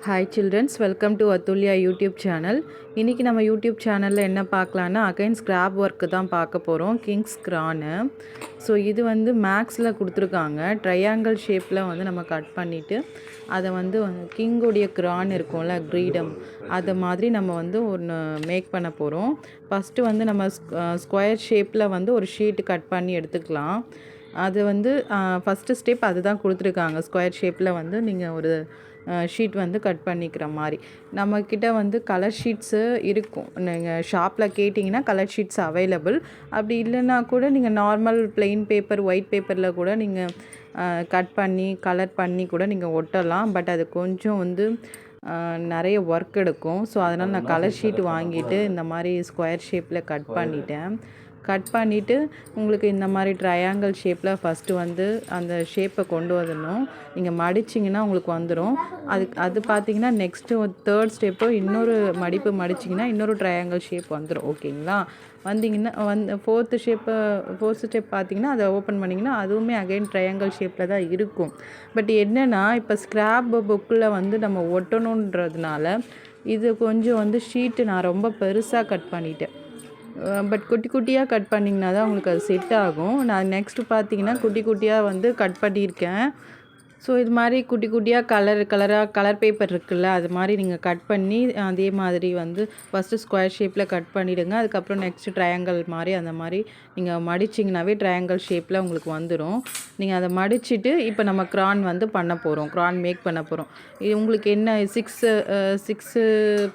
Hi childrens, welcome to Athulya YouTube channel. இன்றைக்கி நம்ம YouTube சேனலில் என்ன பார்க்கலான்னா அகைன் ஸ்க்ராப் ஒர்க்கு தான் பார்க்க போகிறோம். கிங்ஸ் கிரானு. ஸோ இது வந்து மேக்ஸில் கொடுத்துருக்காங்க. ட்ரையாங்கிள் ஷேப்பில் வந்து நம்ம கட் பண்ணிவிட்டு அதை வந்து கிங்குடைய கிரான் இருக்கும்ல, கிரீடம், அதை மாதிரி நம்ம வந்து ஒன்று மேக் பண்ண போகிறோம். ஃபஸ்ட்டு வந்து நம்ம ஸ்கொயர் ஷேப்பில் வந்து ஒரு ஷீட்டு கட் பண்ணி எடுத்துக்கலாம். அது வந்து ஃபஸ்ட்டு ஸ்டெப் அதுதான் கொடுத்துருக்காங்க. ஸ்கொயர் ஷேப்பில் வந்து நீங்கள் ஒரு ஷீட் வந்து கட் பண்ணிக்கிற மாதிரி. நம்மக்கிட்ட வந்து கலர் ஷீட்ஸு இருக்கும். நீங்கள் ஷாப்பில் கேட்டிங்கன்னா கலர் ஷீட்ஸ் அவைலபிள். அப்படி இல்லைன்னா கூட நீங்கள் நார்மல் ப்ளெயின் பேப்பர், ஒயிட் பேப்பரில் கூட நீங்கள் கட் பண்ணி கலர் பண்ணி கூட நீங்கள் ஒட்டலாம். பட் அது கொஞ்சம் வந்து நிறைய ஒர்க் எடுக்கும். ஸோ அதனால் நான் கலர் ஷீட் வாங்கிட்டு இந்த மாதிரி ஸ்கொயர் ஷேப்பில் கட் பண்ணிட்டேன். கட் பண்ணிவிட்டு உங்களுக்கு இந்த மாதிரி ட்ரையாங்கிள் ஷேப்பில் ஃபஸ்ட்டு வந்து அந்த ஷேப்பை கொண்டு வந்துடணும். நீங்கள் மடிச்சிங்கன்னா உங்களுக்கு வந்துடும். அது பார்த்தீங்கன்னா நெக்ஸ்ட்டு தேர்ட் ஸ்டெப்பு இன்னொரு மடிப்பு மடிச்சிங்கன்னா இன்னொரு ட்ரையாங்கிள் ஷேப் வந்துடும். ஓகேங்களா? வந்தீங்கன்னா ஃபோர்த்து ஸ்டெப் பார்த்தீங்கன்னா அதை ஓப்பன் பண்ணிங்கன்னா அதுவுமே அகைன் ட்ரையாங்கிள் ஷேப்பில் தான் இருக்கும். பட் என்னென்னா இப்போ ஸ்க்ராப் புக்கில் வந்து நம்ம ஒட்டணுன்றதுனால இது கொஞ்சம் வந்து ஷீட்டு நான் ரொம்ப பெருசாக கட் பண்ணிட்டேன். பட் குட்டி குட்டியாக கட் பண்ணிங்கன்னா தான் உங்களுக்கு அது செட் ஆகும். நான் நெக்ஸ்ட்டு பார்த்தீங்கன்னா குட்டி குட்டியாக வந்து கட் பண்ணியிருக்கேன். ஸோ இது மாதிரி குட்டி குட்டியாக கலர் பேப்பர் இருக்குல்ல, அது மாதிரி நீங்கள் கட் பண்ணி அதே மாதிரி வந்து ஃபஸ்ட்டு ஸ்கொயர் ஷேப்பில் கட் பண்ணிவிடுங்க. அதுக்கப்புறம் நெக்ஸ்ட்டு ட்ரையாங்கிள் மாதிரி அந்த மாதிரி நீங்கள் மடிச்சிங்கனாவே ட்ரையாங்கிள் ஷேப்பில் உங்களுக்கு வந்துடும். நீங்கள் அதை மடிச்சுட்டு இப்போ நம்ம க்ரான் வந்து பண்ண போகிறோம், க்ரான் மேக் பண்ண போகிறோம். இது உங்களுக்கு என்ன சிக்ஸு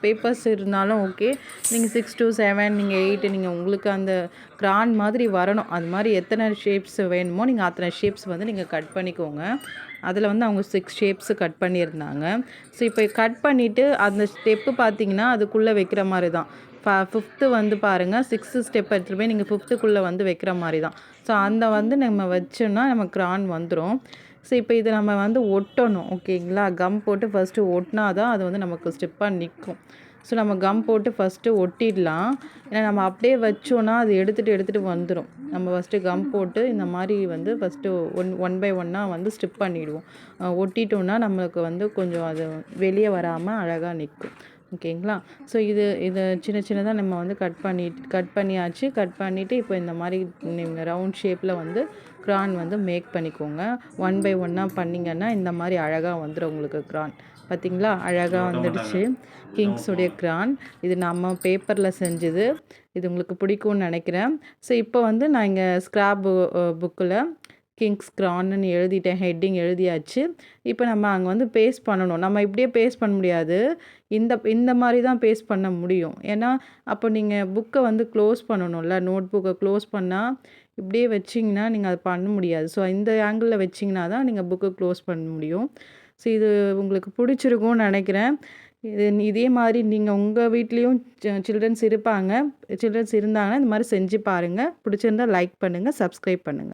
பேப்பர்ஸ் இருந்தாலும் ஓகே. நீங்கள் 6 to 7, நீங்கள் 8, நீங்கள் உங்களுக்கு அந்த க்ரான் மாதிரி வரணும். அது மாதிரி எத்தனை ஷேப்ஸ் வேணுமோ நீங்கள் அத்தனை ஷேப்ஸ் வந்து நீங்கள் கட் பண்ணிக்கோங்க. அதில் வந்து அவங்க 6 ஷேப்ஸு கட் பண்ணியிருந்தாங்க. ஸோ இப்போ கட் பண்ணிவிட்டு அந்த ஸ்டெப்பு பார்த்தீங்கன்னா அதுக்குள்ளே வைக்கிற மாதிரி தான். ஃபிஃப்த்து வந்து பாருங்கள், 6 ஸ்டெப் எடுத்துகிட்டு போய் நீங்கள் 5த்துக்குள்ளே வந்து வைக்கிற மாதிரி தான். ஸோ அந்த வந்து நம்ம வச்சோன்னா நம்ம க்ரான் வந்துடும். ஸோ இப்போ இதை நம்ம வந்து ஒட்டணும். ஓகேங்களா? கம் போட்டு ஃபஸ்ட்டு ஒட்டினா தான் அது வந்து நமக்கு ஸ்டெப்பாக நிற்கும். ஸோ நம்ம கம் போட்டு ஃபஸ்ட்டு ஒட்டிடலாம். ஏன்னா நம்ம அப்படியே வச்சோன்னா அது எடுத்துகிட்டு வந்துடும். நம்ம ஃபஸ்ட்டு கம் போட்டு இந்த மாதிரி வந்து ஃபஸ்ட்டு ஒன் பை ஒன்னாக வந்து ஸ்டிப் பண்ணிவிடுவோம். ஒட்டிட்டோன்னா நம்மளுக்கு வந்து கொஞ்சம் அது வெளியே வராமல் அழகாக நிற்கும். ஓகேங்களா? ஸோ இதை சின்னதாக நம்ம வந்து கட் பண்ணியாச்சு. கட் பண்ணிவிட்டு இப்போ இந்த மாதிரி நீங்கள் ரவுண்ட் ஷேப்பில் வந்து க்ரான் வந்து மேக் பண்ணிக்கோங்க. ஒன் பை ஒன்னாக பண்ணிங்கன்னா இந்த மாதிரி அழகாக வந்துடும் உங்களுக்கு க்ரான். பார்த்திங்களா? அழகாக வந்துடுச்சு கிங்ஸுடைய க்ரான். இது நம்ம பேப்பரில் செஞ்சது. இது உங்களுக்கு பிடிக்கும்னு நினைக்கிறேன். ஸோ இப்போ வந்து நான் இங்கே ஸ்க்ராப் புக்கில் கிங்ஸ் க்ரான்னு எழுதிட்டேன். ஹெட்டிங் எழுதியாச்சு. இப்போ நம்ம அங்கே வந்து பேஸ்ட் பண்ணணும். நம்ம இப்படியே பேஸ்ட் பண்ண முடியாது. இந்த மாதிரி தான் பேஸ்ட் பண்ண முடியும். ஏன்னா அப்போ நீங்கள் புக்கை வந்து க்ளோஸ் பண்ணணும்ல. நோட் புக்கை க்ளோஸ் பண்ணால் இப்படியே வச்சிங்கன்னா நீங்கள் அதை பண்ண முடியாது. ஸோ இந்த ஆங்கிளில் வச்சிங்கன்னா தான் நீங்கள் புக்கை க்ளோஸ் பண்ண முடியும். ஸோ இது உங்களுக்கு பிடிச்சிருக்கும்னு நினைக்கிறேன். இதே மாதிரி நீங்கள் உங்கள் வீட்லேயும் சில்ட்ரன்ஸ் இருந்தாங்கன்னா இந்த மாதிரி செஞ்சு பாருங்கள். பிடிச்சிருந்தால் லைக் பண்ணுங்கள், சப்ஸ்கிரைப் பண்ணுங்கள்.